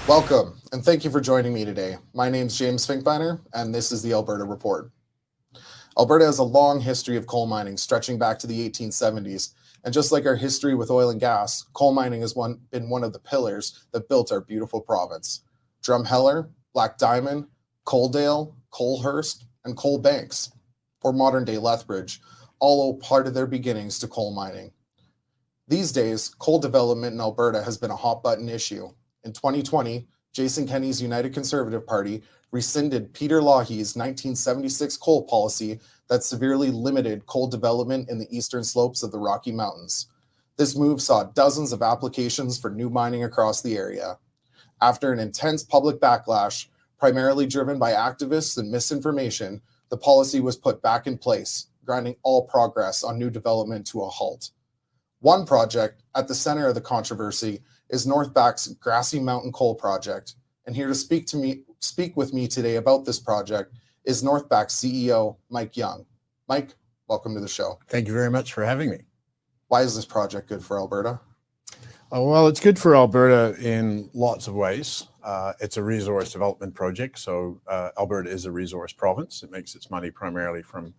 Welcome, and thank you for joining me today. My name's James Finkbeiner, and this is the Alberta Report. Alberta has a long history of coal mining stretching back to the 1870s, and just like our history with oil and gas, coal mining has been one of the pillars that built our beautiful province. Drumheller, Black Diamond, Coaldale, Colehurst, and Coal Banks, or modern-day Lethbridge, all owe part of their beginnings to coal mining. These days, coal development in Alberta has been a hot-button issue. In 2020, Jason Kenney's United Conservative Party rescinded Peter Lougheed's 1976 coal policy that severely limited coal development in the eastern slopes of the Rocky Mountains. This move saw dozens of applications for new mining across the area. After an intense public backlash, primarily driven by activists and misinformation, the policy was put back in place, grinding all progress on new development to a halt. One project at the center of the controversy is Northback's Grassy Mountain Coal Project, and here to speak with me today about this project is Northback's CEO, Mike Young. Mike, welcome to the show. Thank you very much for having me. Why is this project good for Alberta? Well, it's good for Alberta in lots of ways. It's a resource development project, so Alberta is a resource province. It makes its money primarily from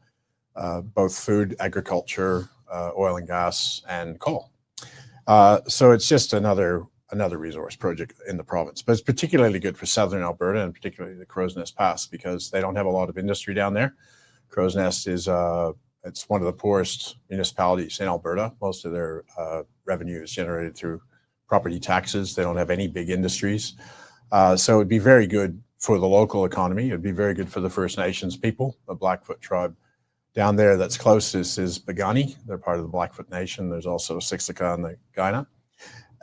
both food, agriculture, oil and gas, and coal. So it's just another resource project in the province, but it's particularly good for southern Alberta and particularly the Crow's Nest Pass because they don't have a lot of industry down there. Crow's Nest is it's one of the poorest municipalities in Alberta. Most of their revenue is generated through property taxes. They don't have any big industries. So it'd be very good for the local economy. It'd be very good for the First Nations people, the Blackfoot tribe. Down there that's closest is Piikani. They're part of the Blackfoot Nation. There's also Siksika and the Kainai.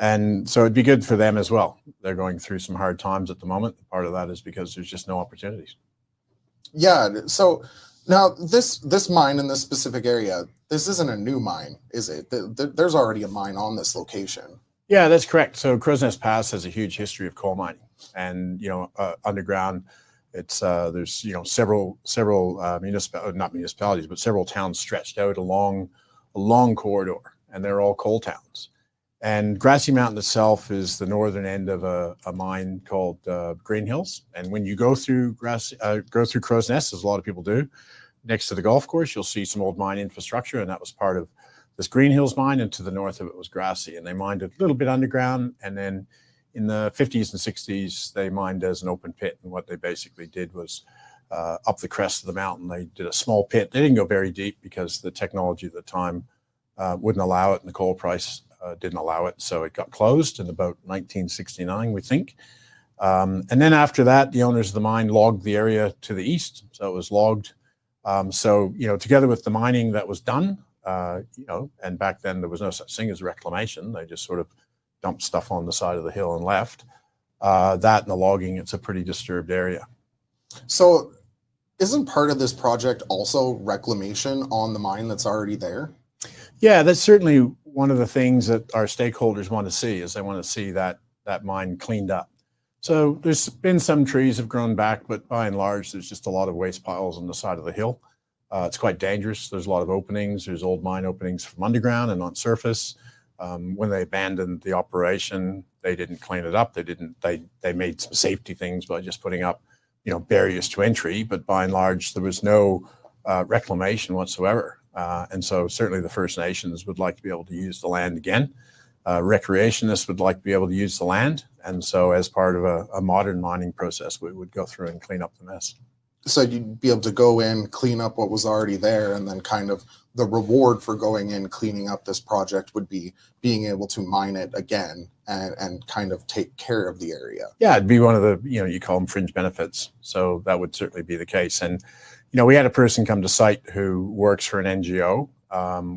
And so it'd be good for them as well. They're going through some hard times at the moment. Part of that is because there's just no opportunities. Yeah, so now this mine in this specific area, this isn't a new mine, is it? There's already a mine on this location. Yeah, that's correct. So Crow's Nest Pass has a huge history of coal mining and, underground. It's there's several not municipalities, but several towns stretched out along a long corridor, and they're all coal towns. And Grassy Mountain itself is the northern end of a mine called Green Hills. And when you go through Crow's Nest, as a lot of people do, next to the golf course, you'll see some old mine infrastructure, and that was part of this Green Hills mine. And to the north of it was Grassy, and they mined a little bit underground, and then in the 50s and 60s, they mined as an open pit. And what they basically did was up the crest of the mountain, they did a small pit. They didn't go very deep because the technology at the time wouldn't allow it, and the coal price didn't allow it. So it got closed in about 1969, we think. And then after that, the owners of the mine logged the area to the east. So it was logged. Together with the mining that was done, and back then there was no such thing as reclamation. They just sort of dumped stuff on the side of the hill and left. That and the logging, it's a pretty disturbed area. So isn't part of this project also reclamation on the mine that's already there? Yeah, that's certainly one of the things that our stakeholders want to see, is they want to see that mine cleaned up. So there's been some trees have grown back, but by and large, there's just a lot of waste piles on the side of the hill. It's quite dangerous. There's a lot of openings. There's old mine openings from underground and on surface. When they abandoned the operation, they didn't clean it up. They made some safety things by just putting up, barriers to entry. But by and large, there was no reclamation whatsoever. And so certainly the First Nations would like to be able to use the land again. Recreationists would like to be able to use the land. And so as part of a modern mining process, we would go through and clean up the mess. So you'd be able to go in, clean up what was already there, and then kind of the reward for going in, cleaning up this project would be being able to mine it again and kind of take care of the area. Yeah, it'd be one of the, you call them fringe benefits. So that would certainly be the case. And, we had a person come to site who works for an NGO.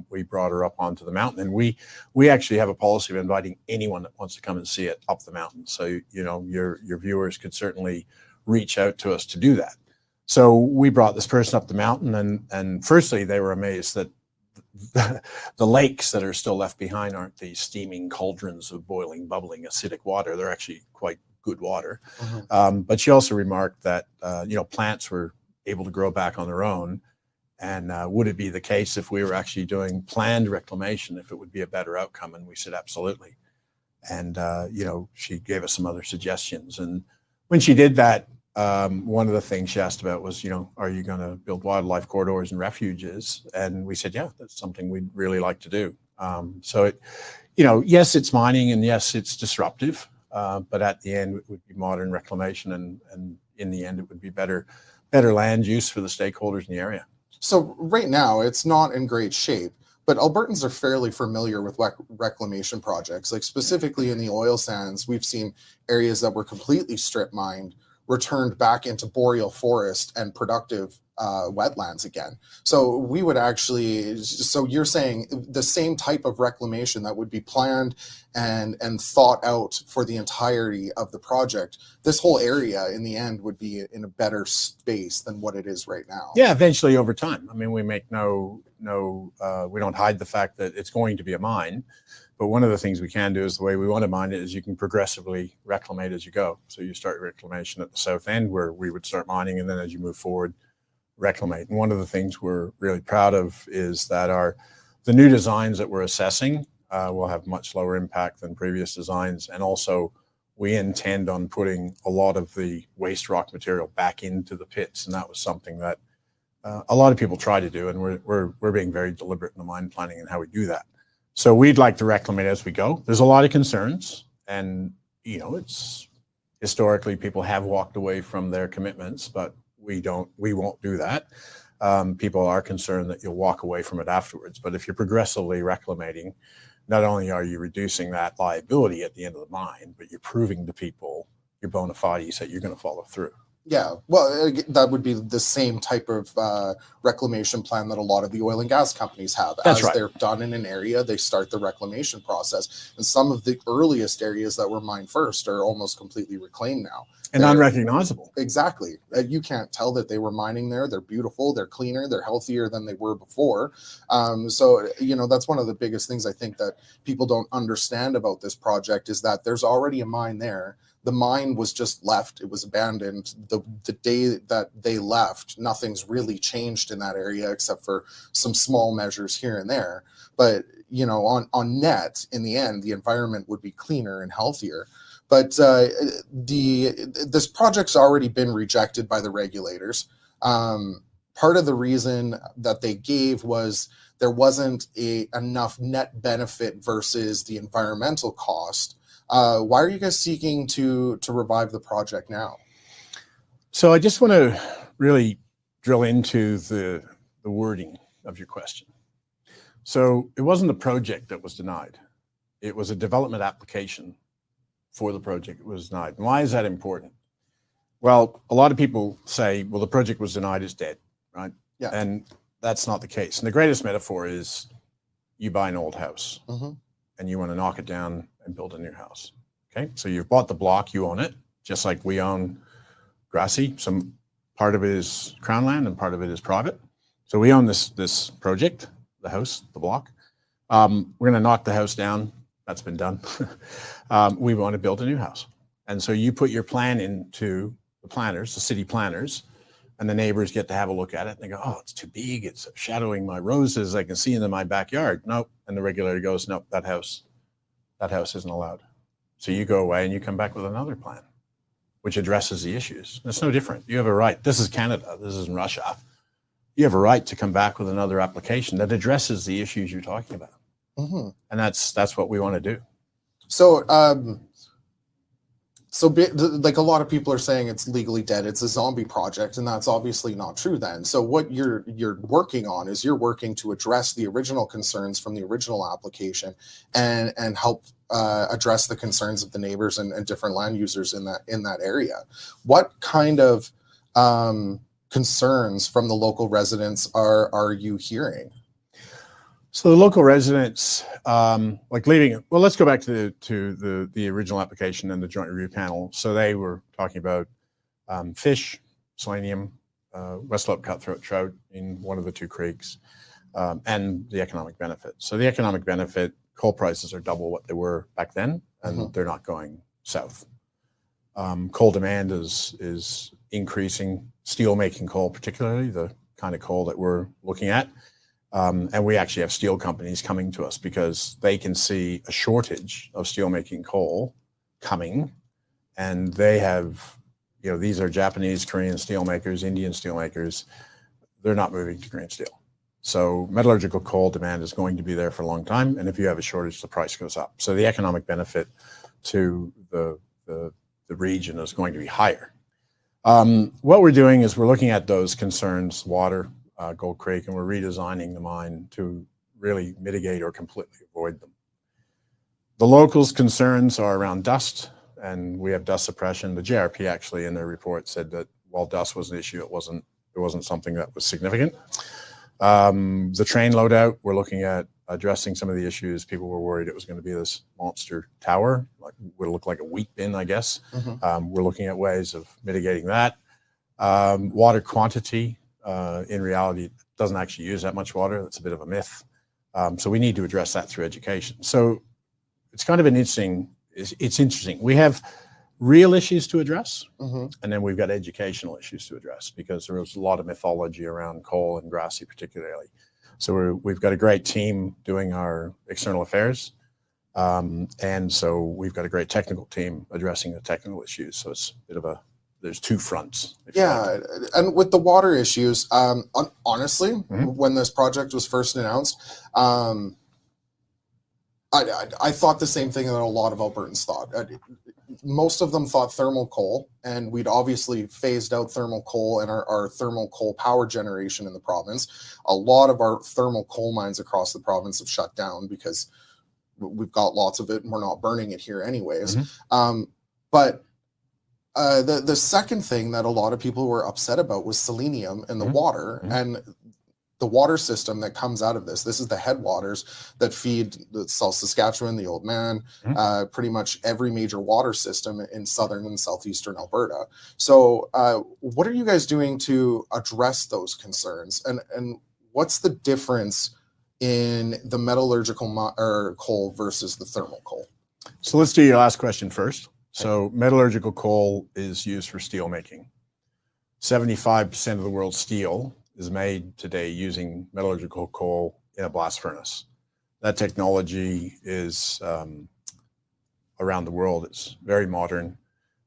We brought her up onto the mountain, and we actually have a policy of inviting anyone that wants to come and see it up the mountain. So, your viewers could certainly reach out to us to do that. So we brought this person up the mountain, and firstly, they were amazed that the lakes that are still left behind aren't these steaming cauldrons of boiling, bubbling, acidic water. They're actually quite good water. Mm-hmm. But she also remarked that, plants were able to grow back on their own. And would it be the case if we were actually doing planned reclamation, if it would be a better outcome? And we said, absolutely. And, she gave us some other suggestions. And when she did that, one of the things she asked about was, are you going to build wildlife corridors and refuges? And we said, yeah, that's something we'd really like to do. Yes, it's mining, and yes, it's disruptive, but at the end, it would be modern reclamation, and in the end, it would be better land use for the stakeholders in the area. So right now, it's not in great shape, but Albertans are fairly familiar with reclamation projects. Like specifically in the oil sands, we've seen areas that were completely strip mined, returned back into boreal forest and productive wetlands again. So we would actually, so you're saying the same type of reclamation that would be planned and thought out for the entirety of the project, this whole area in the end would be in a better space than what it is right now. Yeah, eventually over time. I mean, we make we don't hide the fact that it's going to be a mine. But one of the things we can do is the way we want to mine it is you can progressively reclamate as you go. So you start reclamation at the south end where we would start mining, and then as you move forward, reclamate. And one of the things we're really proud of is that the new designs that we're assessing will have much lower impact than previous designs. And also we intend on putting a lot of the waste rock material back into the pits. And that was something that a lot of people try to do. And we're being very deliberate in the mine planning and how we do that. So we'd like to reclamate as we go. There's a lot of concerns, and it's historically people have walked away from their commitments, but we won't do that. People are concerned that you'll walk away from it afterwards. But if you're progressively reclamating, not only are you reducing that liability at the end of the mine, but you're proving to people your bona fides that you're going to follow through. Yeah, well, that would be the same type of reclamation plan that a lot of the oil and gas companies have. That's As right. They're done in an area, they start the reclamation process. And some of the earliest areas that were mined first are almost completely reclaimed now. And unrecognizable. Exactly. You can't tell that they were mining there. They're beautiful. They're cleaner. They're healthier than they were before. So, that's one of the biggest things I think that people don't understand about this project is that there's already a mine there. The mine was just left. It was abandoned. The day that they left, nothing's really changed in that area except for some small measures here and there. But, on net, in the end, the environment would be cleaner and healthier. But this project's already been rejected by the regulators. Part of the reason that they gave was there wasn't enough net benefit versus the environmental cost. Why are you guys seeking to revive the project now? So I just want to really drill into the wording of your question. So it wasn't the project that was denied. It was a development application for the project that was denied. And why is that important? Well, a lot of people say, well, the project was denied, it's dead, right? Yeah. And that's not the case. And the greatest metaphor is you buy an old house and you want to knock it down and build a new house. Okay. So you've bought the block, you own it, just like we own Grassy. Some part of it is Crown land and part of it is private. So we own this project, the house, the block. We're going to knock the house down. That's been done. We want to build a new house. And so you put your plan into the planners, the city planners, and the neighbors get to have a look at it. And they go, oh, it's too big. It's shadowing my roses. I can see into my backyard. Nope. And the regulator goes, nope, that house isn't allowed. So you go away and you come back with another plan, which addresses the issues. It's no different. You have a right. This is Canada. This isn't Russia. You have a right to come back with another application that addresses the issues you're talking about. And that's what we want to do. So, like a lot of people are saying it's legally dead. It's a zombie project, and that's obviously not true then. So what you're working on is you're working to address the original concerns from the original application and help address the concerns of the neighbors and different land users in that area. What kind of concerns from the local residents are you hearing? So the local residents, like leaving, well, let's go back to the original application and the joint review panel. So they were talking about fish, selenium, West Slope cutthroat trout in one of the two creeks, and the economic benefit. So the economic benefit, coal prices are double what they were back then, and they're not going south. Coal demand is increasing, steel making coal particularly, the kind of coal that we're looking at. And we actually have steel companies coming to us because they can see a shortage of steelmaking coal coming, and they have, these are Japanese, Korean steelmakers, Indian steelmakers. They're not moving to green steel. So metallurgical coal demand is going to be there for a long time, and if you have a shortage, the price goes up. So the economic benefit to the region is going to be higher. What we're doing is we're looking at those concerns, water, Gold Creek, and we're redesigning the mine to really mitigate or completely avoid them. The locals' concerns are around dust, and we have dust suppression. The JRP actually in their report said that while dust was an issue, it wasn't something that was significant. The train loadout, we're looking at addressing some of the issues. People were worried it was going to be this monster tower, like would look like a wheat bin, I guess. We're looking at ways of mitigating that. Water quantity, in reality, doesn't actually use that much water. That's a bit of a myth. So we need to address that through education. So it's kind of it's interesting. We have real issues to address, and then we've got educational issues to address because there was a lot of mythology around coal and Grassy particularly. So we've got a great team doing our external affairs, and so we've got a great technical team addressing the technical issues. So it's a bit of there's two fronts. Yeah, and with the water issues, honestly, when this project was first announced, I thought the same thing that a lot of Albertans thought. Most of them thought thermal coal, and we'd obviously phased out thermal coal and our thermal coal power generation in the province. A lot of our thermal coal mines across the province have shut down because we've got lots of it and we're not burning it here anyways. But the second thing that a lot of people were upset about was selenium in the water, and the water system that comes out of this. This is the headwaters that feed the South Saskatchewan, the Old Man, pretty much every major water system in southern and southeastern Alberta. So what are you guys doing to address those concerns? And what's the difference in the metallurgical coal versus the thermal coal? So let's do your last question first. So metallurgical coal is used for steel making. 75% of the world's steel is made today using metallurgical coal in a blast furnace. That technology is around the world. It's very modern.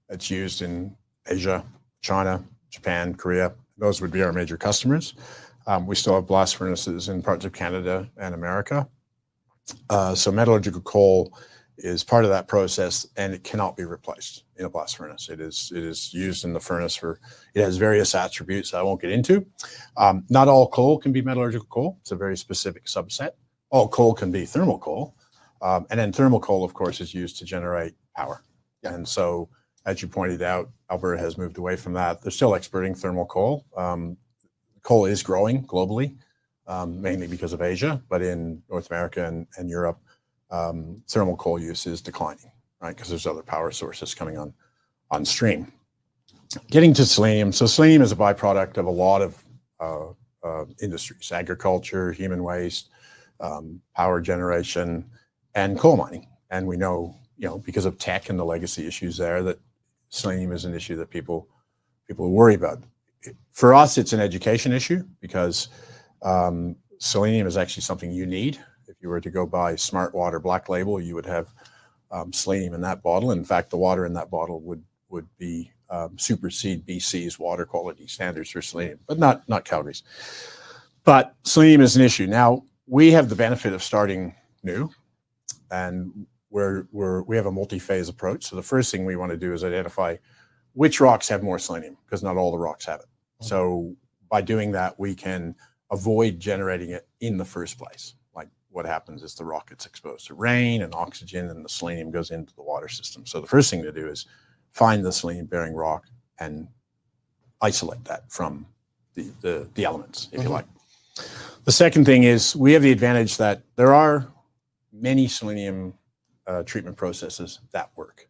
It's used in Asia, China, Japan, Korea. Those would be our major customers. We still have blast furnaces in parts of Canada and America. So metallurgical coal is part of that process, and it cannot be replaced in a blast furnace. It is used in the furnace it has various attributes I won't get into. Not all coal can be metallurgical coal. It's a very specific subset. All coal can be thermal coal. And then thermal coal, of course, is used to generate power. And so, as you pointed out, Alberta has moved away from that. They're still exporting thermal coal. Coal is growing globally, mainly because of Asia, but in North America and Europe, thermal coal use is declining, right? Because there's other power sources coming on stream. Getting to selenium. So selenium is a byproduct of a lot of industries: agriculture, human waste, power generation, and coal mining. And we know, because of tech and the legacy issues there, that selenium is an issue that people worry about. For us, it's an education issue because selenium is actually something you need. If you were to go buy Smart Water Black Label, you would have selenium in that bottle. In fact, the water in that bottle would be supersede BC's water quality standards for selenium, but not Calgary's. But selenium is an issue. Now, we have the benefit of starting new, and we have a multi-phase approach. So the first thing we want to do is identify which rocks have more selenium, because not all the rocks have it. So by doing that, we can avoid generating it in the first place. Like what happens is the rock gets exposed to rain and oxygen, and the selenium goes into the water system. So the first thing to do is find the selenium-bearing rock and isolate that from the elements, if you like. The second thing is we have the advantage that there are many selenium treatment processes that work.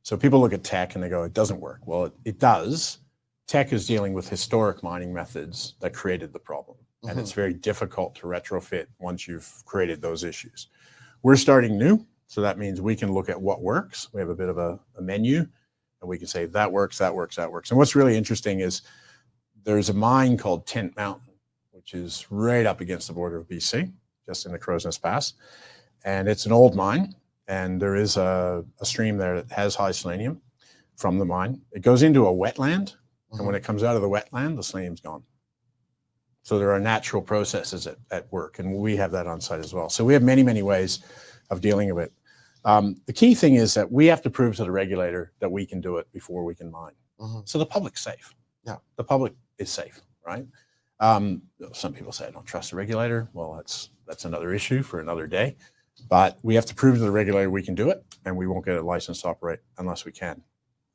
So people look at Teck and they go, it doesn't work. Well, it does. Teck is dealing with historic mining methods that created the problem. And it's very difficult to retrofit once you've created those issues. We're starting new. So that means we can look at what works. We have a bit of a menu, and we can say that works, that works, that works. And what's really interesting is there's a mine called Tent Mountain, which is right up against the border of BC, just in the Crow's Nest Pass. And it's an old mine, and there is a stream there that has high selenium from the mine. It goes into a wetland, and when it comes out of the wetland, the selenium's gone. So there are natural processes at work, and we have that on site as well. So we have many, many ways of dealing with it. The key thing is that we have to prove to the regulator that we can do it before we can mine. So the public's safe. Yeah, the public is safe, right? Some people say I don't trust the regulator. Well, that's another issue for another day. But we have to prove to the regulator we can do it, and we won't get a license to operate unless we can.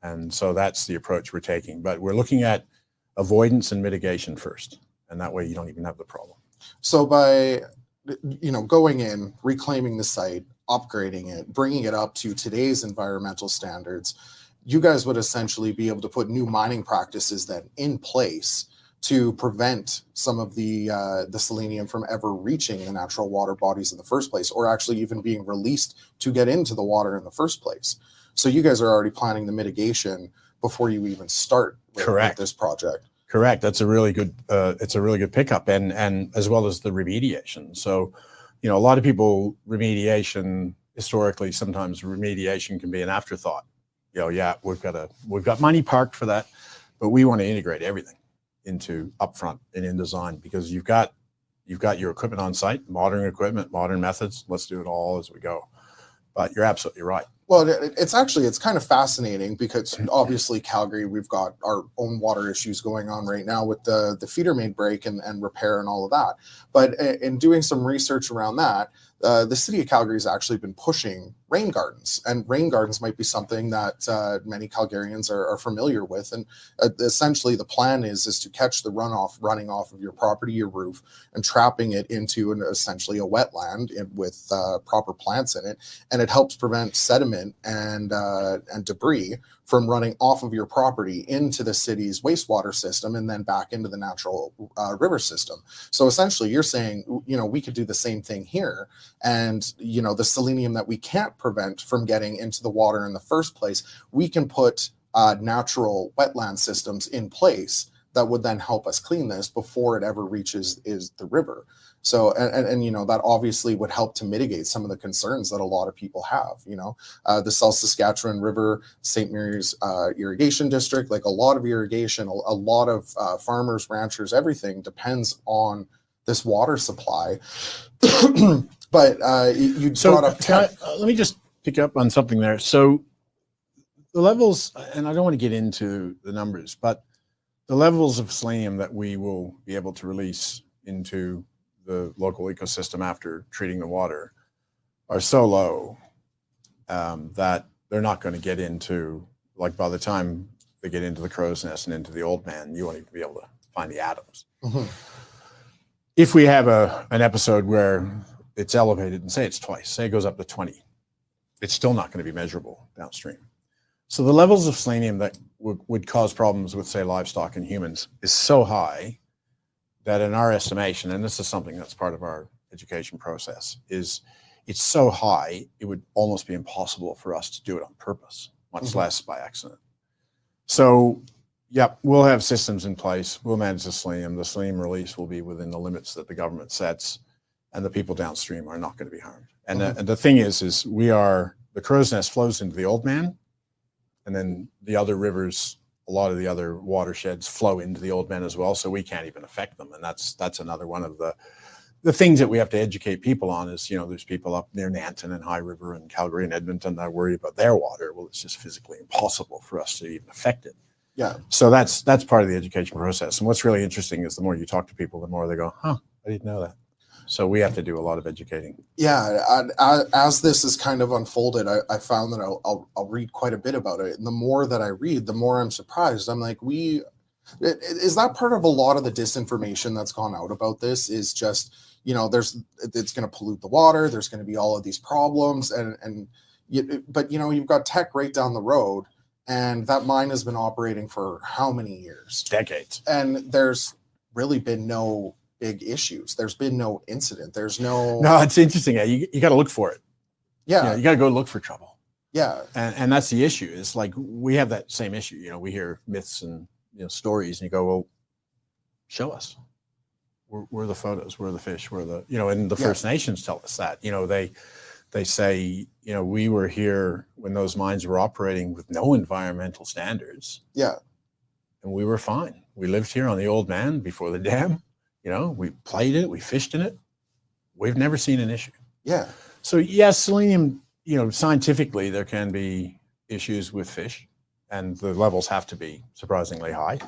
And so that's the approach we're taking. But we're looking at avoidance and mitigation first, and that way you don't even have the problem. So by going in, reclaiming the site, upgrading it, bringing it up to today's environmental standards, you guys would essentially be able to put new mining practices then in place to prevent some of the selenium from ever reaching the natural water bodies in the first place, or actually even being released to get into the water in the first place. So you guys are already planning the mitigation before you even start with this project. Correct. That's a really good. It's a really good pickup, and as well as the remediation. So, a lot of people remediation historically. Sometimes remediation can be an afterthought. Yeah, we've got money parked for that, but we want to integrate everything into upfront and in design, because you've got your equipment on site, modern equipment, modern methods. Let's do it all as we go. But you're absolutely right. Well, it's kind of fascinating, because obviously Calgary, we've got our own water issues going on right now with the feeder main break and repair and all of that. But in doing some research around that, the city of Calgary has actually been pushing rain gardens, and rain gardens might be something that many Calgarians are familiar with. And essentially the plan is to catch the runoff running off of your property, your roof, and trapping it into essentially a wetland with proper plants in it. And it helps prevent sediment and debris from running off of your property into the city's wastewater system and then back into the natural river system. So essentially you're saying, we could do the same thing here. And, the selenium that we can't prevent from getting into the water in the first place, we can put natural wetland systems in place that would then help us clean this before it ever reaches the river. So, and that obviously would help to mitigate some of the concerns that a lot of people have. The South Saskatchewan River, St. Mary's irrigation district, like a lot of irrigation, a lot of farmers, ranchers, everything depends on this water supply. But you brought up let me just pick up on something there. So the levels, and I don't want to get into the numbers, but the levels of selenium that we will be able to release into the local ecosystem after treating the water are so low that they're not going to get into, like, by the time they get into the Crow's Nest and into the Old Man, you won't even be able to find the atoms. If we have an episode where it's elevated, and say it's twice, say it goes up to 20, it's still not going to be measurable downstream. So the levels of selenium that would cause problems with, say, livestock and humans is so high that in our estimation, and this is something that's part of our education process, is it's so high, it would almost be impossible for us to do it on purpose, much less by accident. So, yeah, we'll have systems in place. We'll manage the selenium. The selenium release will be within the limits that the government sets, and the people downstream are not going to be harmed. And the thing is the Crow's Nest flows into the Old Man, and then the other rivers, a lot of the other watersheds flow into the Old Man as well, so we can't even affect them. And that's another one of the things that we have to educate people on is, there's people up near Nanton and High River and Calgary and Edmonton that are worried about their water. Well, it's just physically impossible for us to even affect it. Yeah. So that's part of the education process. And what's really interesting is the more you talk to people, the more they go, I didn't know that. So we have to do a lot of educating. Yeah, as this is kind of unfolded, I found that I'll read quite a bit about it. And the more that I read, the more I'm surprised. I'm like, is that part of a lot of the disinformation that's gone out about this is just, it's going to pollute the water. There's going to be all of these problems. But you've got Teck right down the road, and that mine has been operating for how many years? Decades. And there's really been no big issues. There's been no incident. There's no. It's interesting. You got to look for it. Yeah. You got to go look for trouble. Yeah. And that's the issue. It's like we have that same issue. We hear myths and stories, and you go, well, show us. we're the photos, we're the fish, we're the, and the First Nations tell us that, they say, we were here when those mines were operating with no environmental standards. Yeah. And we were fine. We lived here on the old man before the dam. We played it, we fished in it. We've never seen an issue. Yeah. So yes, selenium, scientifically, there can be issues with fish, and the levels have to be surprisingly high.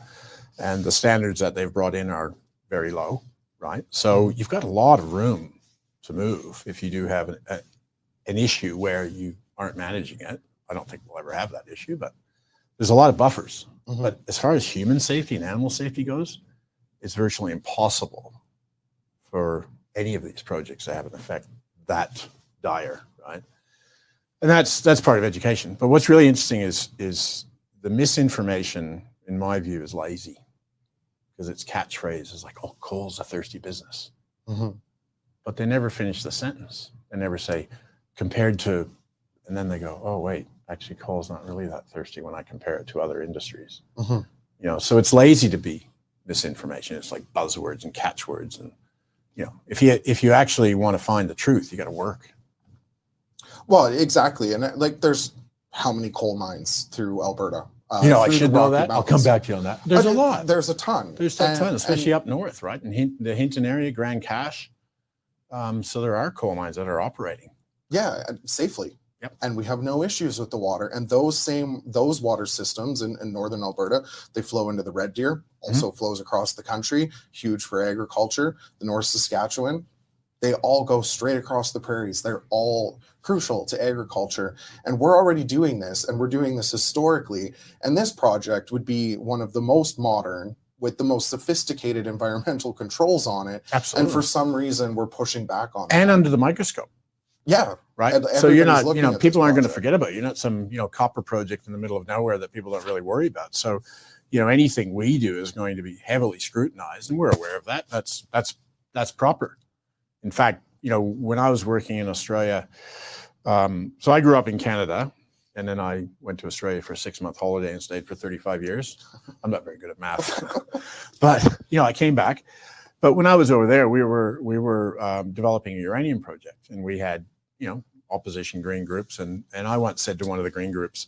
And the standards that they've brought in are very low, right? So you've got a lot of room to move if you do have an issue where you aren't managing it. I don't think we'll ever have that issue, but there's a lot of buffers. But as far as human safety and animal safety goes, it's virtually impossible for any of these projects to have an effect that dire, right? And that's part of education. But what's really interesting is the misinformation, in my view, is lazy, because its catchphrase is like, oh, coal's a thirsty business. But they never finish the sentence. They never say, compared to, and then they go, oh, wait, actually coal's not really that thirsty when I compare it to other industries. So it's lazy to be misinformation. It's like buzzwords and catchwords. And, if you actually want to find the truth, you got to work. Well, exactly. And like, there's how many coal mines through Alberta? I should know that. I'll come back to you on that. There's a lot. There's a ton. There's a ton, especially up north, right? In the Hinton area, Grand Cache. So there are coal mines that are operating. Yeah, safely. Yep. And we have no issues with the water. And those water systems in northern Alberta, they flow into the Red Deer, also flows across the country, huge for agriculture. The North Saskatchewan, they all go straight across the prairies. They're all crucial to agriculture. And we're already doing this, and we're doing this historically. And this project would be one of the most modern, with the most sophisticated environmental controls on it. Absolutely. And for some reason, we're pushing back on it. And under the microscope. Yeah. Right. So you're not, people aren't going to forget about it. You're not some, copper project in the middle of nowhere that people don't really worry about. So, anything we do is going to be heavily scrutinized, and we're aware of that. That's proper. In fact, when I was working in Australia, so I grew up in Canada, and then I went to Australia for a 6-month holiday and stayed for 35 years. I'm not very good at math, but I came back. But when I was over there, we were developing a uranium project, and we had opposition green groups, and I once said to one of the green groups,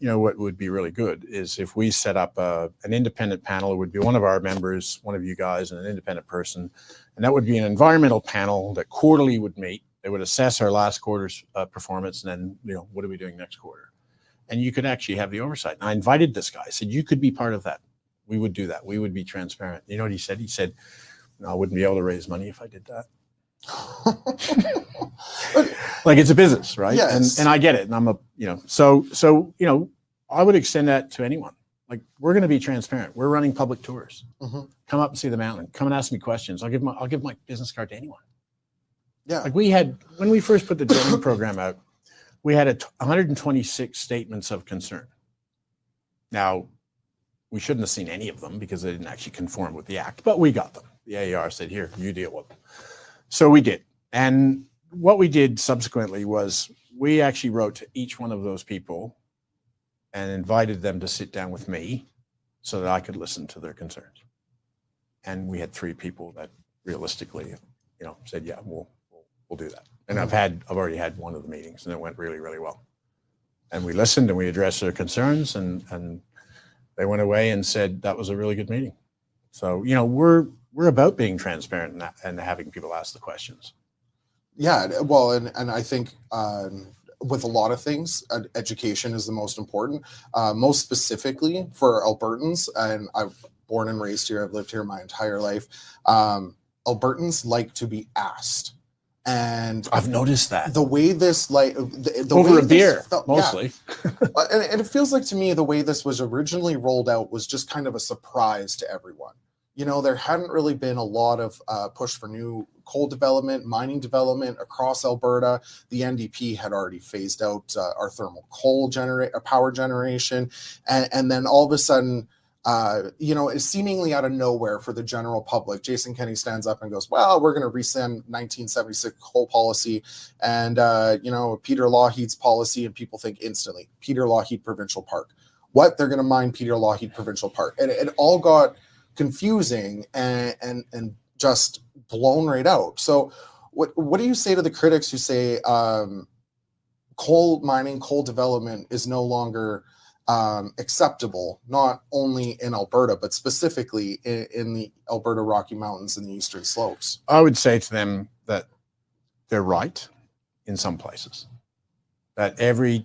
what would be really good is if we set up an independent panel. It would be one of our members, one of you guys, and an independent person, and that would be an environmental panel that quarterly would meet. They would assess our last quarter's performance, and then what are we doing next quarter? And you could actually have the oversight. And I invited this guy. I said, you could be part of that. We would do that. We would be transparent. You know what he said? He said, no, I wouldn't be able to raise money if I did that. Like, it's a business, right? Yes. And I get it. And I'm I would extend that to anyone. Like, we're going to be transparent. We're running public tours. Come up and see the mountain. Come and ask me questions. I'll give my business card to anyone. Yeah. Like, when we first put the training program out, we had 126 statements of concern. Now, we shouldn't have seen any of them because they didn't actually conform with the act, but we got them. The AER said, here, you deal with them. So we did. And what we did subsequently was we actually wrote to each one of those people and invited them to sit down with me so that I could listen to their concerns. And we had 3 people that realistically, said, yeah, we'll do that. And I've already had one of the meetings, and it went really, really well. And we listened and we addressed their concerns, and they went away and said that was a really good meeting. So, we're about being transparent and having people ask the questions. Yeah, well, and I think with a lot of things, education is the most important. Most specifically for Albertans, and I'm born and raised here. I've lived here my entire life. Albertans like to be asked. And I've noticed that the way this the over way a beer felt, mostly. Yeah. And it feels like to me the way this was originally rolled out was just kind of a surprise to everyone. There hadn't really been a lot of push for new coal development, mining development across Alberta. The NDP had already phased out our thermal coal power generation, and then all of a sudden, it's seemingly out of nowhere for the general public. Jason Kenney stands up and goes, well, we're going to rescind 1976 coal policy and, Peter Lougheed's policy. And people think instantly, Peter Lougheed Provincial Park. What? They're going to mine Peter Lougheed Provincial Park. And it all got confusing and just blown right out. So what do you say to the critics who say coal mining, coal development is no longer acceptable, not only in Alberta, but specifically in the Alberta Rocky Mountains and the Eastern Slopes? I would say to them that they're right in some places, that every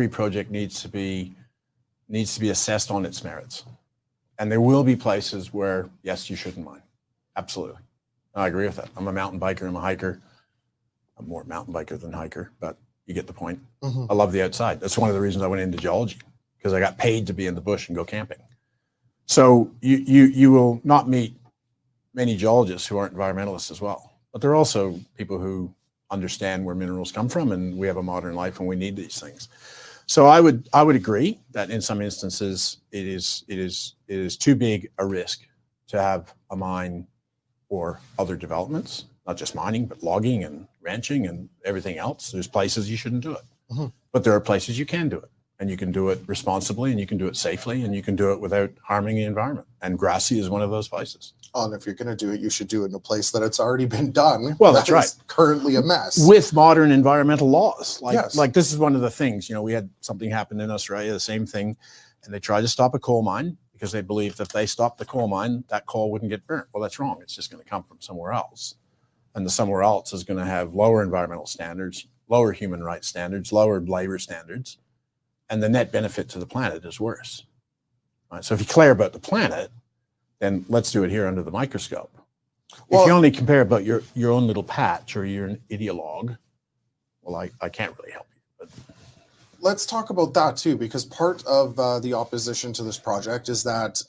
project needs to be assessed on its merits. And there will be places where, yes, you shouldn't mine. Absolutely. I agree with that. I'm a mountain biker. I'm a hiker. I'm more mountain biker than hiker, but you get the point. Mm-hmm. I love the outside. That's one of the reasons I went into geology, because I got paid to be in the bush and go camping. So you will not meet many geologists who aren't environmentalists as well. But there are also people who understand where minerals come from, and we have a modern life and we need these things. So I would agree that in some instances it is too big a risk to have a mine or other developments, not just mining, but logging and ranching and everything else. There's places you shouldn't do it, mm-hmm. but there are places you can do it, and you can do it responsibly, and you can do it safely, and you can do it without harming the environment. And Grassy is one of those places. Oh, and if you're going to do it, you should do it in a place that it's already been done. Well, that's right. Currently a mess. With modern environmental laws. Yes. Like this is one of the things, we had something happen in Australia, the same thing, and they tried to stop a coal mine because they believed that if they stopped the coal mine, that coal wouldn't get burnt. Well, that's wrong. It's just going to come from somewhere else. And the somewhere else is going to have lower environmental standards, lower human rights standards, lower labor standards, and the net benefit to the planet is worse. Right? So if you care about the planet, then let's do it here under the microscope. Well, if you only care about your own little patch or you're an ideologue, well, I can't really help you. But let's talk about that too, because part of the opposition to this project is that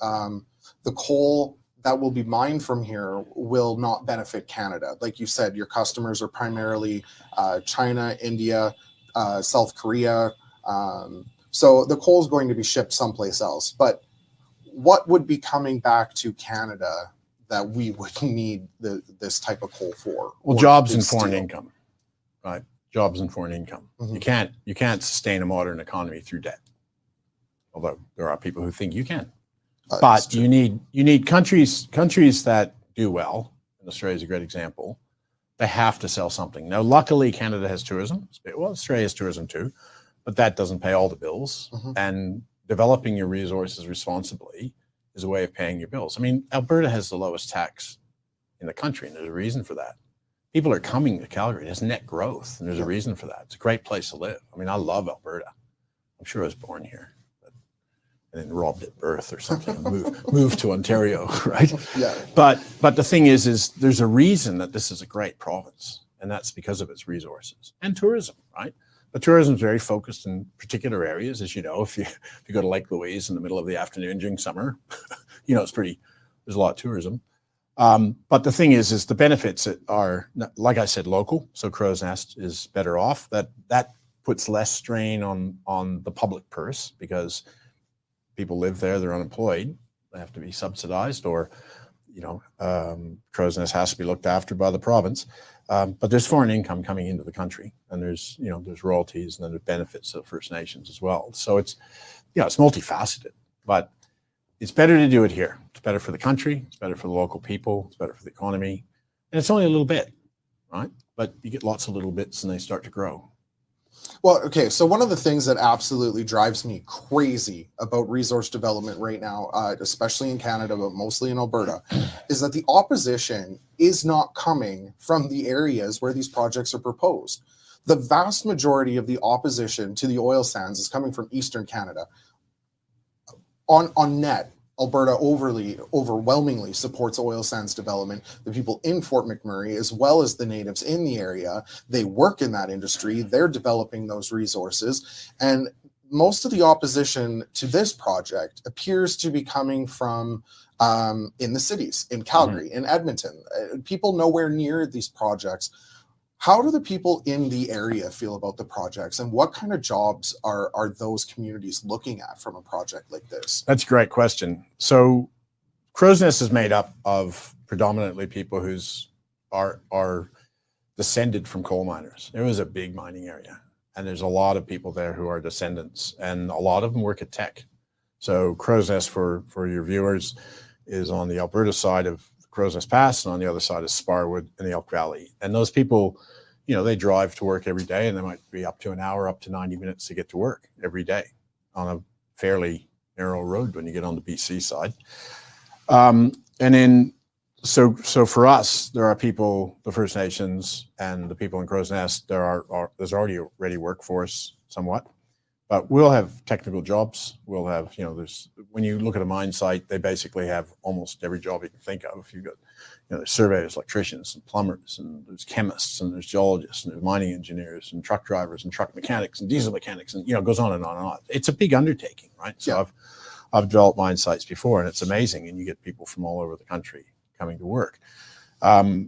the coal that will be mined from here will not benefit Canada. Like you said, your customers are primarily China, India, South Korea. So the coal is going to be shipped someplace else. But what would be coming back to Canada that we would need this type of coal for? Well, jobs and foreign income, right? Jobs and foreign income. Mm-hmm. You can't sustain a modern economy through debt. Although there are people who think you can. But you need countries that do well, and Australia is a great example. They have to sell something. Now, luckily, Canada has tourism. Well, Australia has tourism too, but that doesn't pay all the bills. Mm-hmm. And developing your resources responsibly is a way of paying your bills. I mean, Alberta has the lowest tax in the country, and there's a reason for that. People are coming to Calgary. It has net growth, and there's a reason for that. It's a great place to live. I mean, I love Alberta. I'm sure I was born here, and then robbed at birth or something, and moved to Ontario, right? Yeah. But the thing is there's a reason that this is a great province, and that's because of its resources and tourism, right? But tourism is very focused in particular areas, as you know. If you go to Lake Louise in the middle of the afternoon during summer, it's there's a lot of tourism. But the thing is the benefits are, like I said, local. So Crow's Nest is better off. That puts less strain on the public purse because people live there, they're unemployed, they have to be subsidized, or Crow's Nest has to be looked after by the province. But there's foreign income coming into the country, and there's royalties, and then there's benefits to the First Nations as well. So it's multifaceted, but it's better to do it here. It's better for the country, it's better for the local people, it's better for the economy, and it's only a little bit, right? But you get lots of little bits and they start to grow. Well, okay, so one of the things that absolutely drives me crazy about resource development right now, especially in Canada, but mostly in Alberta, is that the opposition is not coming from the areas where these projects are proposed. The vast majority of the opposition to the oil sands is coming from Eastern Canada. On net, Alberta overwhelmingly supports oil sands development. The people in Fort McMurray, as well as the natives in the area, they work in that industry. They're developing those resources. And most of the opposition to this project appears to be coming from in the cities, in Calgary, in Edmonton. People nowhere near these projects. How do the people in the area feel about the projects, and what kind of jobs are those communities looking at from a project like this? That's a great question. So Crow's Nest is made up of predominantly people who are descended from coal miners. It was a big mining area, and there's a lot of people there who are descendants, and a lot of them work at Teck. So Crow's Nest, for your viewers, is on the Alberta side of Crow's Nest Pass, and on the other side is Sparwood and the Elk Valley. And those people, they drive to work every day, and they might be up to an hour, up to 90 minutes to get to work every day on a fairly narrow road when you get on the BC side. And then, so for us, there are people, the First Nations and the people in Crow's Nest, there's already a ready workforce somewhat, but we'll have technical jobs. We'll have, when you look at a mine site, they basically have almost every job you can think of. If you've got, there's surveyors, electricians, and plumbers, and there's chemists, and there's geologists, and there's mining engineers, and truck drivers, and truck mechanics, and diesel mechanics, and, it goes on and on and on. It's a big undertaking, right? So Yeah. I've developed mine sites before, and it's amazing, and you get people from all over the country coming to work.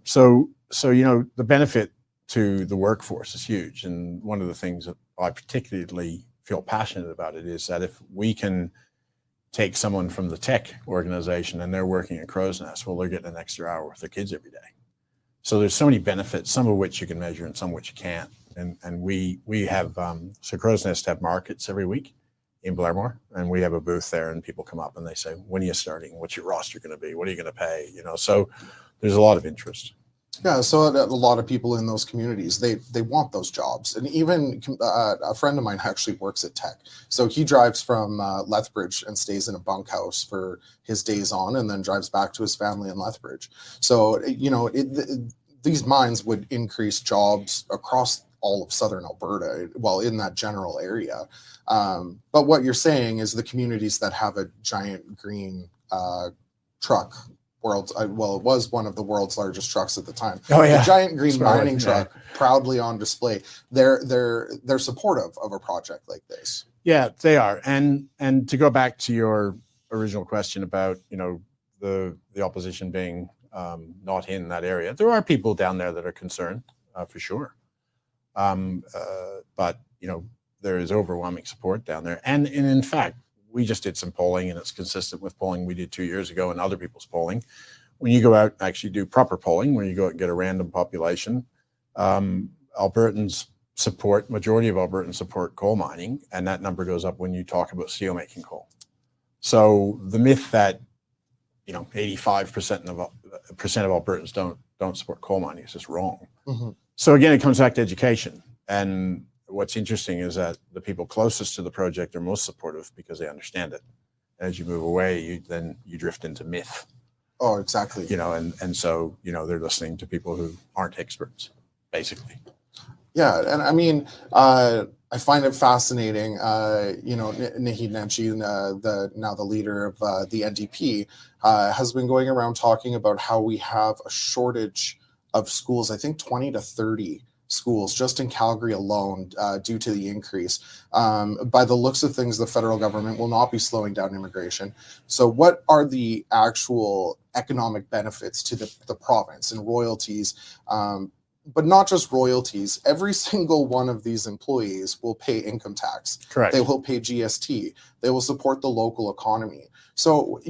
So the benefit to the workforce is huge, and one of the things that I particularly feel passionate about it is that if we can take someone from the tech organization and they're working at Crow's Nest, well, they're getting an extra hour with their kids every day. So there's so many benefits, some of which you can measure and some which you can't. And we have, so Crow's Nest have markets every week in Blairmore, and we have a booth there, and people come up and they say, when are you starting? What's your roster going to be? What are you going to pay? So there's a lot of interest. Yeah, so a lot of people in those communities, they want those jobs. And even a friend of mine actually works at Tech. So he drives from Lethbridge and stays in a bunkhouse for his days on, and then drives back to his family in Lethbridge. So, these mines would increase jobs across all of southern Alberta, well, in that general area. But what you're saying is the communities that have a giant green truck, it was one of the world's largest trucks at the time. Oh yeah, the giant green mining yeah. truck, proudly on display. They're supportive of a project like this. Yeah, they are. And to go back to your original question about the opposition being not in that area, there are people down there that are concerned for sure. But there is overwhelming support down there, and in fact, we just did some polling, and it's consistent with polling we did 2 years ago and other people's polling. When you go out and actually do proper polling, where you go out and get a random population, Albertans majority of Albertans support coal mining, and that number goes up when you talk about steelmaking coal. So the myth that 85% of Albertans don't support coal mining is just wrong. Mm-hmm. So again, it comes back to education. And what's interesting is that the people closest to the project are most supportive because they understand it. As you move away, you drift into myth. Oh, exactly. And so they're listening to people who aren't experts, basically. Yeah, and I mean, I find it fascinating. Naheed Nenshi, now the leader of the NDP, has been going around talking about how we have a shortage of schools. I think 20 to 30 schools just in Calgary alone due to the increase. By the looks of things, the federal government will not be slowing down immigration. So what are the actual economic benefits to the province and royalties? But not just royalties. Every single one of these employees will pay income tax. Correct. They will pay GST. They will support the local economy. So,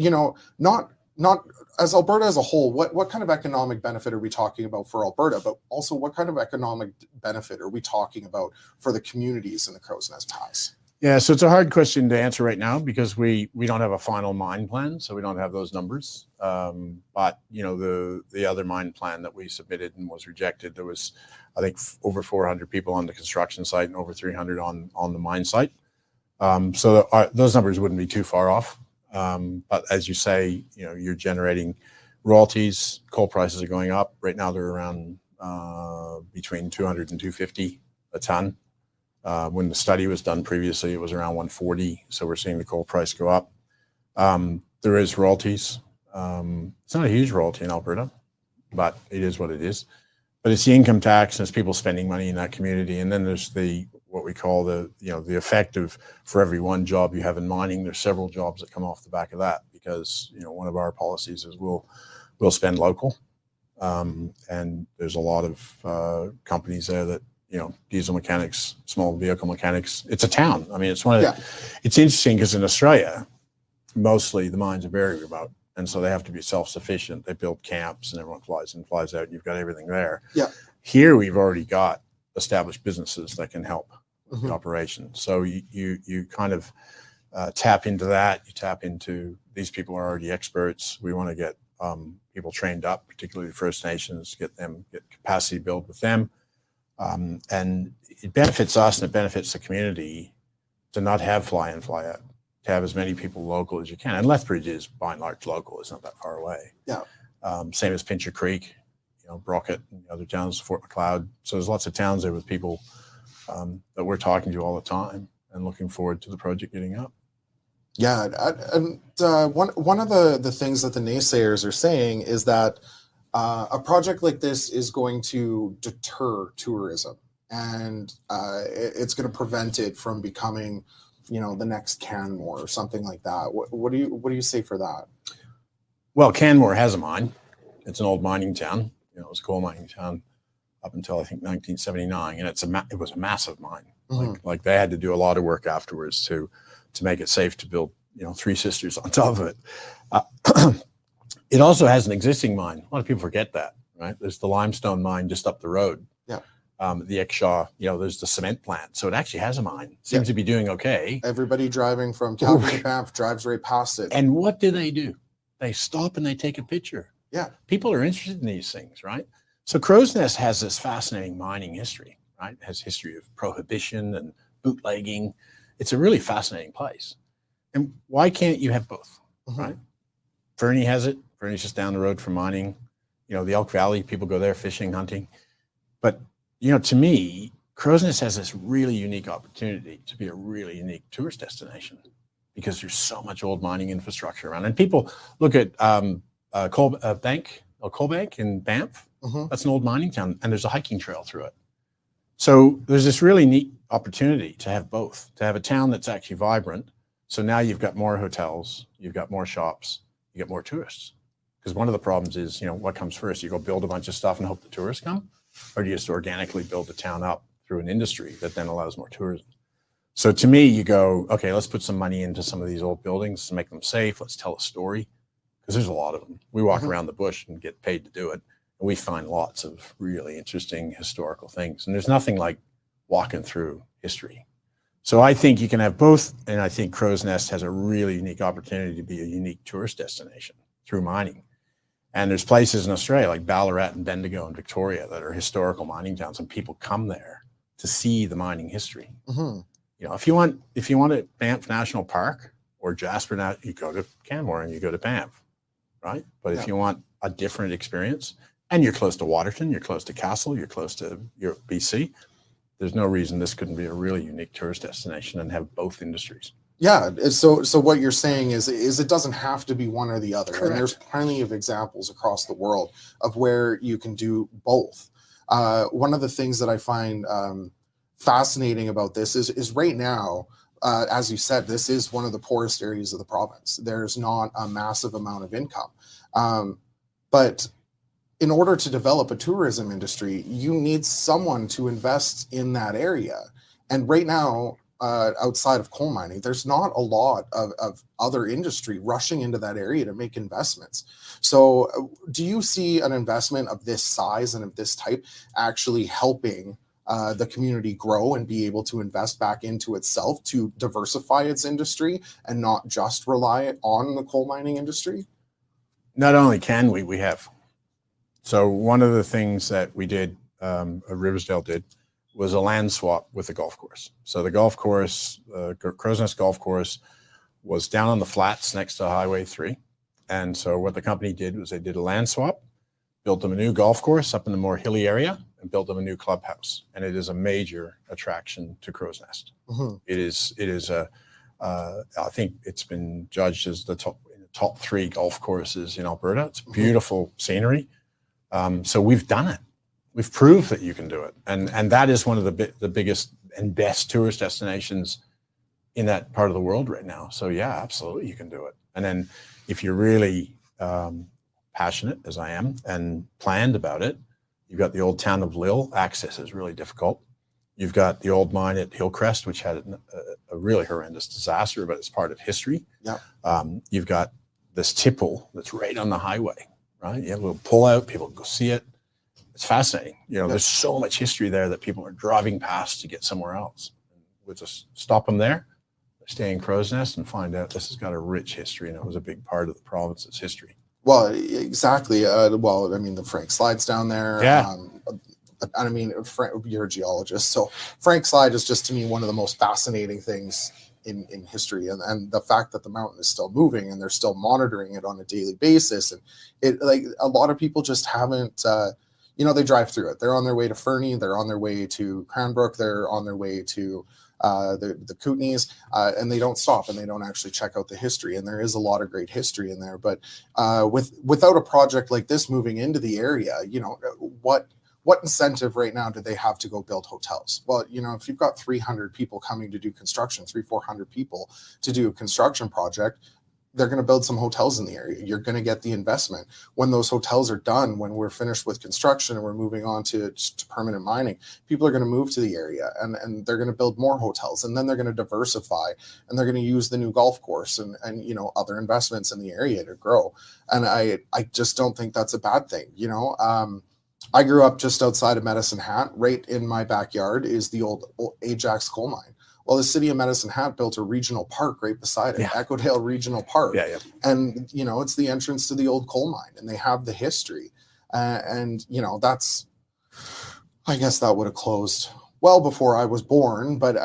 not as Alberta as a whole, what kind of economic benefit are we talking about for Alberta, but also what kind of economic benefit are we talking about for the communities in the Crow's Nest Pass? Yeah, so it's a hard question to answer right now because we don't have a final mine plan, so we don't have those numbers. But the other mine plan that we submitted and was rejected, there was, I think, over 400 people on the construction site and over 300 on the mine site. So those numbers wouldn't be too far off. But as you say, you're generating royalties. Coal prices are going up. Right now, they're around between 200 and 250 a ton. When the study was done previously, it was around 140. So we're seeing the coal price go up. There is royalties. It's not a huge royalty in Alberta, but it is what it is. But it's the income tax, and it's people spending money in that community. And then there's what we call the effect of, for every one job you have in mining, there's several jobs that come off the back of that, because one of our policies is we'll spend local. And there's a lot of companies there that, diesel mechanics, small vehicle mechanics. It's a town. I mean, it's it's interesting because in Australia, mostly the mines are very remote. And so they have to be self-sufficient. They build camps and everyone flies in, flies out, and you've got everything there. Yeah. Here, we've already got established businesses that can help Mm-hmm. the operation. So you kind of tap into that. You tap into, these people are already experts. We want to get people trained up, particularly First Nations, get capacity build with them. And it benefits us and it benefits the community to not have fly in, fly out, to have as many people local as you can. And Lethbridge is by and large local, it's not that far away. Yeah. Same as Pincher Creek, Brockett and the other towns, Fort Macleod. So there's lots of towns there with people that we're talking to all the time and looking forward to the project getting up. Yeah, and one of the things that the naysayers are saying is that a project like this is going to deter tourism, and it's going to prevent it from becoming, the next Canmore or something like that. What do you say for that? Well, Canmore has a mine. It's an old mining town. It was a coal mining town up until I think 1979, and it was a massive mine. Mm-hmm. Like they had to do a lot of work afterwards to make it safe to build, Three Sisters on top of it. It also has an existing mine. A lot of people forget that, right? There's the limestone mine just up the road. Yeah. The Exshaw, there's the cement plant. So it actually has a mine. Seems to be doing okay. Everybody driving from Calgary to Banff drives right past it. And what do? They stop and they take a picture. Yeah. People are interested in these things, right? So Crow's Nest has this fascinating mining history, right? It has history of prohibition and bootlegging. It's a really fascinating place. And why can't you have both, mm-hmm. right? Fernie has it. Fernie's just down the road from mining. The Elk Valley, people go there fishing, hunting. But, to me, Crow's Nest has this really unique opportunity to be a really unique tourist destination because there's so much old mining infrastructure around. And people look at Coal Bank in Banff. Mm-hmm. That's an old mining town, and there's a hiking trail through it. So there's this really neat opportunity to have both, to have a town that's actually vibrant. So now you've got more hotels, you've got more shops, you get more tourists. Because one of the problems is, what comes first? You go build a bunch of stuff and hope the tourists come? Or do you just organically build the town up through an industry that then allows more tourism? So to me, you go, okay, let's put some money into some of these old buildings to make them safe. Let's tell a story. Because there's a lot of them. We walk mm-hmm. around the bush and get paid to do it. And we find lots of really interesting historical things. And there's nothing like walking through history. So I think you can have both. And I think Crow's Nest has a really unique opportunity to be a unique tourist destination through mining. And there's places in Australia like Ballarat and Bendigo and Victoria that are historical mining towns, and people come there to see the mining history. Mm-hmm. If you want at Banff National Park or Jasper, you go to Canmore and you go to Banff, right? But if you want a different experience, and you're close to Waterton, you're close to Castle, you're close to your BC, there's no reason this couldn't be a really unique tourist destination and have both industries. Yeah. So what you're saying is it doesn't have to be one or the other. Correct. And there's plenty of examples across the world of where you can do both. One of the things that I find fascinating about this is right now, as you said, this is one of the poorest areas of the province. There's not a massive amount of income. But in order to develop a tourism industry, you need someone to invest in that area. And right now, outside of coal mining, there's not a lot of other industry rushing into that area to make investments. So do you see an investment of this size and of this type actually helping the community grow and be able to invest back into itself to diversify its industry and not just rely on the coal mining industry? Not only can we have. So one of the things that we did, Riversdale did, was a land swap with the golf course. So the golf course, Crow's Nest Golf Course, was down on the flats next to Highway 3. And so what the company did was they did a land swap, built them a new golf course up in the more hilly area, and built them a new clubhouse. And it is a major attraction to Crow's Nest. Mm-hmm. It is I think it's been judged as the top 3 golf courses in Alberta. It's beautiful scenery. So we've done it. We've proved that you can do it. And that is one of the biggest and best tourist destinations in that part of the world right now. So yeah, absolutely, you can do it. And then if you're really passionate, as I am, and planned about it, you've got the old town of Lille. Access is really difficult. You've got the old mine at Hillcrest, which had a really horrendous disaster, but it's part of history. Yeah. You've got this tipple that's right on the highway, right? You have a little pull out, people go see it. It's fascinating. There's so much history there that people are driving past to get somewhere else. We'll just stop them there, stay in Crow's Nest, and find out this has got a rich history, and it was a big part of the province's history. Well, exactly. Well, I mean, the Frank Slide's down there. Yeah. I mean, Frank, you're a geologist, so Frank Slide is just to me one of the most fascinating things in history, and the fact that the mountain is still moving and they're still monitoring it on a daily basis, and it, like, a lot of people just haven't. They drive through it. They're on their way to Fernie. They're on their way to Cranbrook. They're on their way to the Kootenays, and they don't stop and they don't actually check out the history. And there is a lot of great history in there. But without a project like this moving into the area, what incentive right now do they have to go build hotels? Well, if you've got 300 people coming to do construction, 400 people to do a construction project, they're going to build some hotels in the area. You're going to get the investment. When those hotels are done, when we're finished with construction and we're moving on to permanent mining, people are going to move to the area, and they're going to build more hotels, and then they're going to diversify, and they're going to use the new golf course and other investments in the area to grow. And I just don't think that's a bad thing. I grew up just outside of Medicine Hat. Right in my backyard is the old Ajax coal mine. Well, the city of Medicine Hat built a regional park right beside it, Echo Dale Regional Park. Yeah. And, it's the entrance to the old coal mine, and they have the history. That's, I guess that would have closed well before I was born. But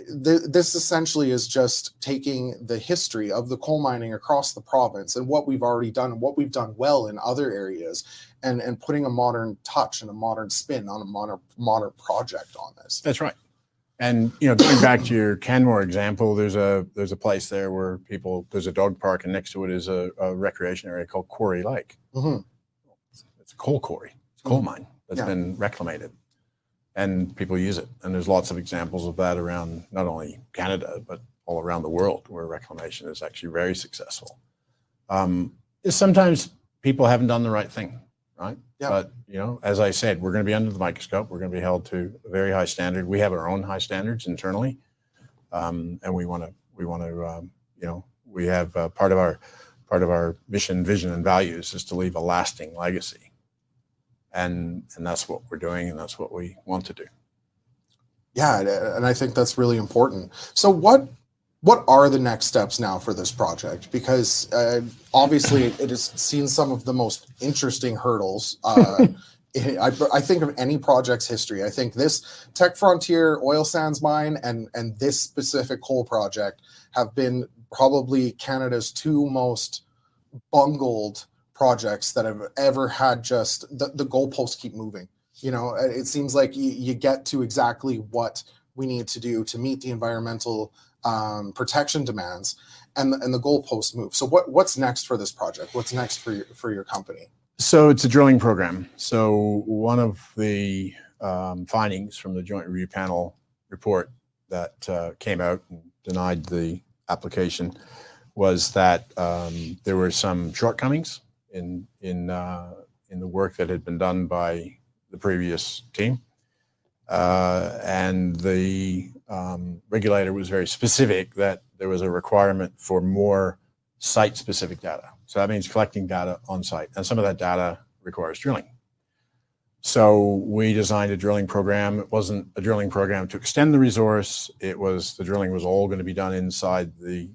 this essentially is just taking the history of the coal mining across the province and what we've already done and what we've done well in other areas, and putting a modern touch and a modern spin on a modern project on this. That's right. And going back to your Canmore example, there's a place there where there's a dog park, and next to it is a recreation area called Quarry Lake. Mm-hmm. It's a coal quarry, it's a coal mine that's been reclamated, and people use it. And there's lots of examples of that around not only Canada but all around the world where reclamation is actually very successful. Sometimes people haven't done the right thing, right? Yeah. But as I said, we're going to be under the microscope. We're going to be held to a very high standard. We have our own high standards internally, and we have part of our mission, vision, and values is to leave a lasting legacy, and that's what we're doing, and that's what we want to do. Yeah, and I think that's really important. So what are the next steps now for this project? Because obviously it has seen some of the most interesting hurdles. I think of any project's history. I think this Tech Frontier oil sands mine and this specific coal project have been probably Canada's two most bungled projects that have ever had. Just the goalposts keep moving. It seems like you get to exactly what we need to do to meet the environmental protection demands, and the goalposts move. So what's next for this project? What's next for your company? So it's a drilling program. So one of the findings from the Joint Review Panel report that came out and denied the application was that there were some shortcomings in the work that had been done by the previous team. And the regulator was very specific that there was a requirement for more site-specific data. So that means collecting data on site, and some of that data requires drilling. So we designed a drilling program. It wasn't a drilling program to extend the resource. The drilling was all going to be done inside the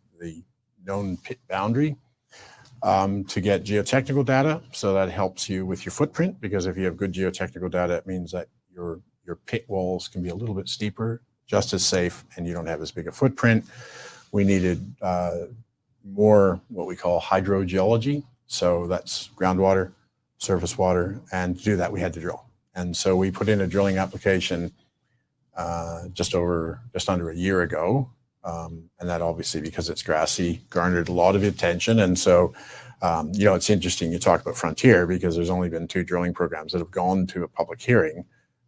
known pit boundary to get geotechnical data. So that helps you with your footprint, because if you have good geotechnical data, it means that your pit walls can be a little bit steeper, just as safe, and you don't have as big a footprint. We needed more what we call hydrogeology. So that's groundwater, surface water, and to do that we had to drill. And so we put in a drilling application just under a year ago. And that obviously, because it's grassy, garnered a lot of attention. And so, it's interesting you talk about Frontier, because there's only been 2 drilling programs that have gone to a public hearing.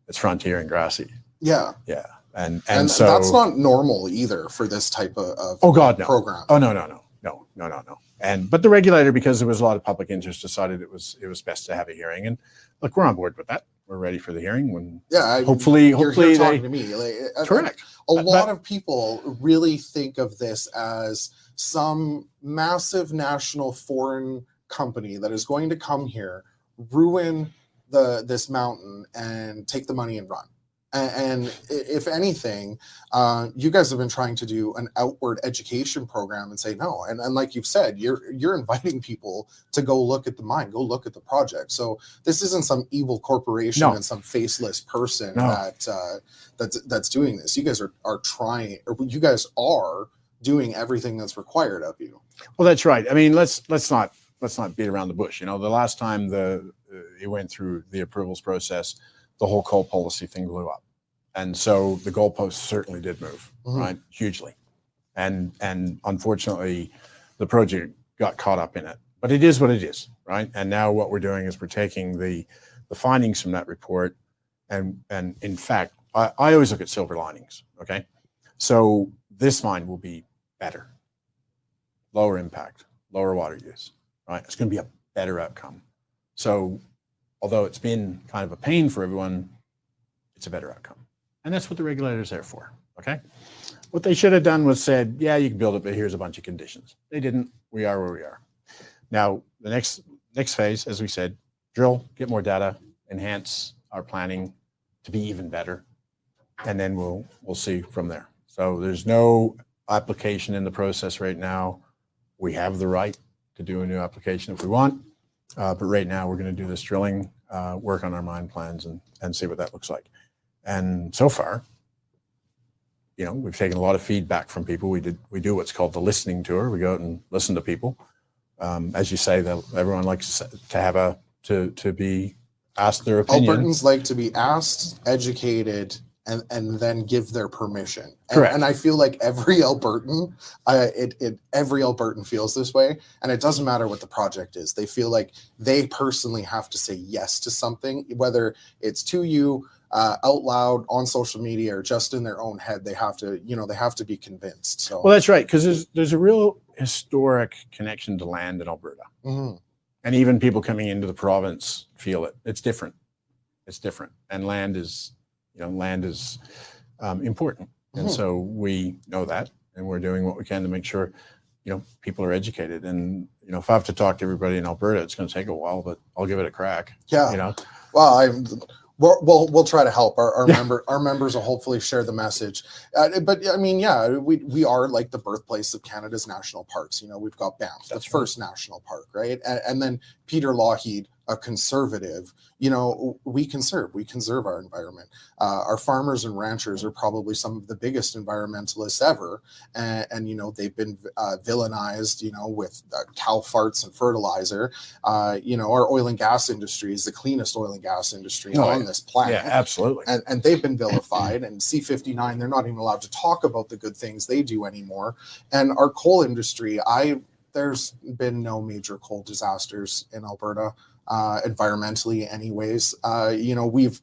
It's Frontier and Grassy. Yeah. Yeah. And so that's not normal either for this type of program. Oh, no. But the regulator, because there was a lot of public interest, decided it was best to have a hearing. And look, we're on board with that. We're ready for the hearing when hopefully you're talking to me. Correct. A lot of people really think of this as some massive national foreign company that is going to come here, ruin this mountain, and take the money and run. And if anything, you guys have been trying to do an outward education program and say no. And like you've said, you're inviting people to go look at the mine, go look at the project. So this isn't some evil corporation and some faceless person that's doing this. You guys are trying, or you guys are doing everything that's required of you. Well, that's right. I mean, let's not beat around the bush. You know, the last time it went through the approvals process, the whole coal policy thing blew up. And so the goalposts certainly did move, right? Hugely. And unfortunately, the project got caught up in it. But it is what it is, right? And now what we're doing is we're taking the findings from that report. And in fact, I always look at silver linings, okay? So this mine will be better, lower impact, lower water use, right? It's going to be a better outcome. So although it's been kind of a pain for everyone, it's a better outcome. And that's what the regulator's there for, okay? What they should have done was said, yeah, you can build it, but here's a bunch of conditions. They didn't. We are where we are. Now, the next phase, as we said, drill, get more data, enhance our planning to be even better, and then we'll see from there. So there's no application in the process right now. We have the right to do a new application if we want. But right now we're going to do this drilling, work on our mine plans and see what that looks like. And so far, you know, we've taken a lot of feedback from people. We do what's called the listening tour. We go out and listen to people. As you say, that everyone likes to have to be asked their opinion. Albertans like to be asked, educated, and then give their permission. Correct. And I feel like every Albertan, every Albertan feels this way. And it doesn't matter what the project is. They feel like they personally have to say yes to something, whether it's to you out loud on social media or just in their own head. They have to be convinced. So well, that's right, because there's a real historic connection to land in Alberta, and even people coming into the province feel it. It's different. It's different, and land is important. And so we know that, and we're doing what we can to make sure, people are educated. And, if I have to talk to everybody in Alberta, it's going to take a while, but I'll give it a crack. Yeah. Well, we'll try to help our members will hopefully share the message. But I mean, we are like the birthplace of Canada's national parks. We've got Banff, the first national park, right? And then Peter Lougheed, a conservative, we conserve our environment. Our farmers and ranchers are probably some of the biggest environmentalists ever. And they've been villainized, with cow farts and fertilizer. Our oil and gas industry is the cleanest oil and gas industry on this planet. Yeah, absolutely. And they've been vilified. And C59, they're not even allowed to talk about the good things they do anymore. And our coal industry, there's been no major coal disasters in Alberta. Environmentally anyways. We've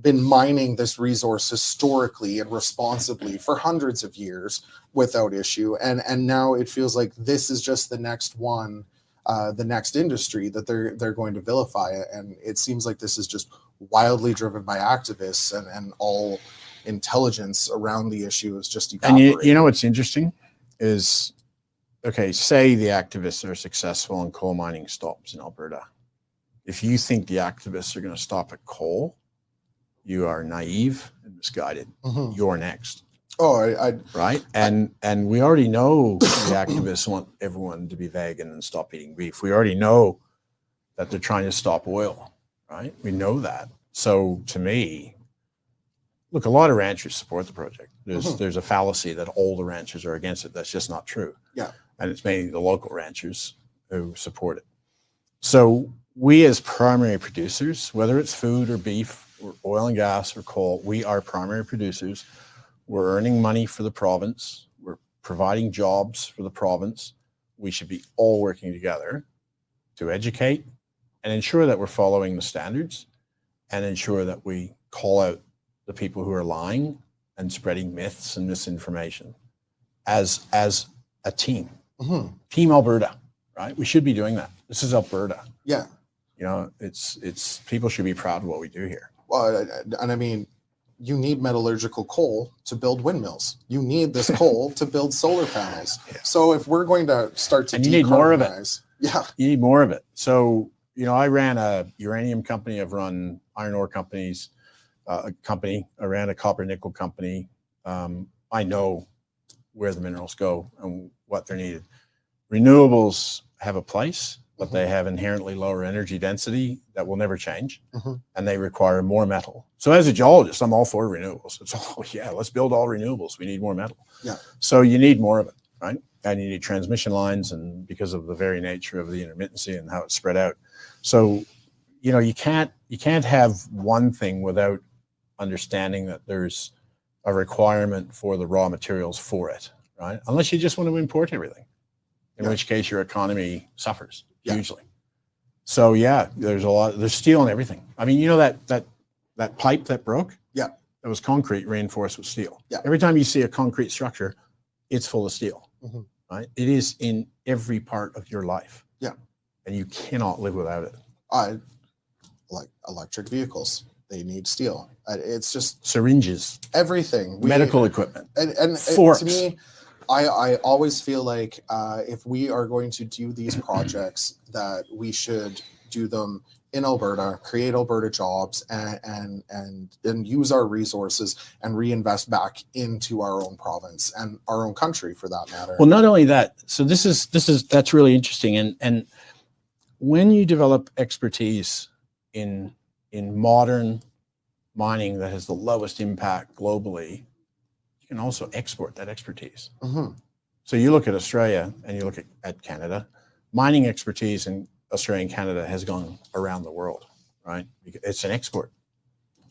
been mining this resource historically and responsibly for hundreds of years without issue. And now it feels like this is just the next one, the next industry that they're going to vilify. And it seems like this is just wildly driven by activists and all intelligence around the issue is just evaporating. And what's interesting is, okay, say the activists are successful and coal mining stops in Alberta. If you think the activists are going to stop at coal, you are naive and misguided. You're next. Right? And we already know the activists want everyone to be vegan and stop eating beef. We already know that they're trying to stop oil, right? We know that. So to me, look, a lot of ranchers support the project. There's a fallacy that all the ranchers are against it. That's just not true. Yeah. And it's mainly the local ranchers who support it. So we as primary producers, whether it's food or beef or oil and gas or coal, we are primary producers. We're earning money for the province. We're providing jobs for the province. We should be all working together to educate and ensure that we're following the standards and ensure that we call out the people who are lying and spreading myths and misinformation as a team. Team Alberta, right? We should be doing that. This is Alberta. Yeah. It's people should be proud of what we do here. Well, and I mean, you need metallurgical coal to build windmills. You need this coal to build solar panels. Yeah. So if we're going to start to you need more of it. Yeah. You need more of it. So, I ran a uranium company. I've run iron ore companies. a company. I ran a copper nickel company. I know where the minerals go and what they're needed. Renewables have a place, but they have inherently lower energy density that will never change, and they require more metal. So as a geologist, I'm all for renewables. It's all, yeah, let's build all renewables. We need more metal. Yeah. So you need more of it, right? And you need transmission lines, and because of the very nature of the intermittency and how it's spread out. So, you know, you can't have one thing without understanding that there's a requirement for the raw materials for it, right? Unless you just want to import everything, in which case your economy suffers hugely. So yeah, there's steel in everything. I mean, you know that pipe that broke? Yeah. That was concrete reinforced with steel. Yeah. Every time you see a concrete structure, it's full of steel, right? It is in every part of your life. Yeah. And you cannot live without it. Like electric vehicles. They need steel. It's just syringes, everything, medical equipment, and forks. To me, I always feel like if we are going to do these projects, that we should do them in Alberta, create Alberta jobs, and use our resources and reinvest back into our own province and our own country, for that matter. Well, not only that. So that's really interesting, and when you develop expertise in modern mining that has the lowest impact globally, you can also export that expertise. So you look at Australia and you look at Canada, mining expertise in Australia and Canada has gone around the world, right? It's an export.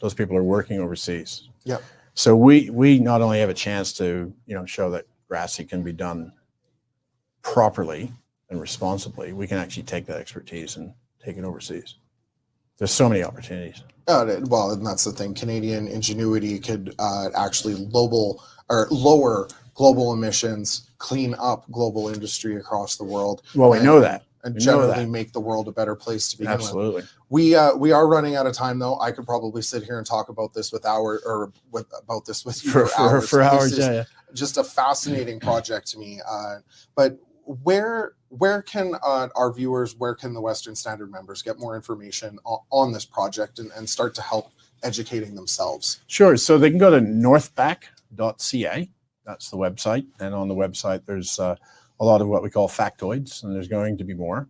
Those people are working overseas. Yeah. So we not only have a chance to, you know, show that Grassy can be done properly and responsibly, we can actually take that expertise and take it overseas. There's so many opportunities. Well, and that's the thing. Canadian ingenuity could actually lower global emissions, clean up global industry across the world. Well, we know that. And generally make the world a better place to begin with. Absolutely. We are running out of time, though. I could probably sit here and talk about this with you for hours. Yeah. Just a fascinating project to me. But where can our viewers, where can the Western Standard members get more information on this project and start to help educating themselves? Sure. So they can go to northback.ca. That's the website. And on the website, there's a lot of what we call factoids, and there's going to be more.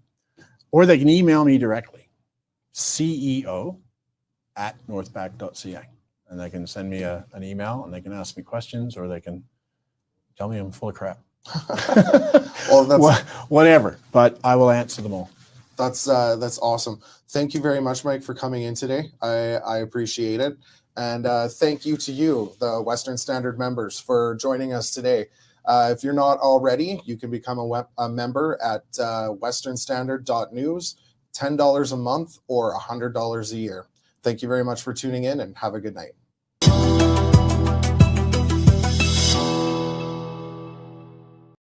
Or they can email me directly, ceo@northback.ca. And they can send me an email, and they can ask me questions, or they can tell me I'm full of crap. Well, that's whatever, but I will answer them all. That's awesome. Thank you very much, Mike, for coming in today. I appreciate it. And thank you to you, the Western Standard members, for joining us today. If you're not already, you can become a member at westernstandard.news, $10 a month or $100 a year. Thank you very much for tuning in, and have a good night.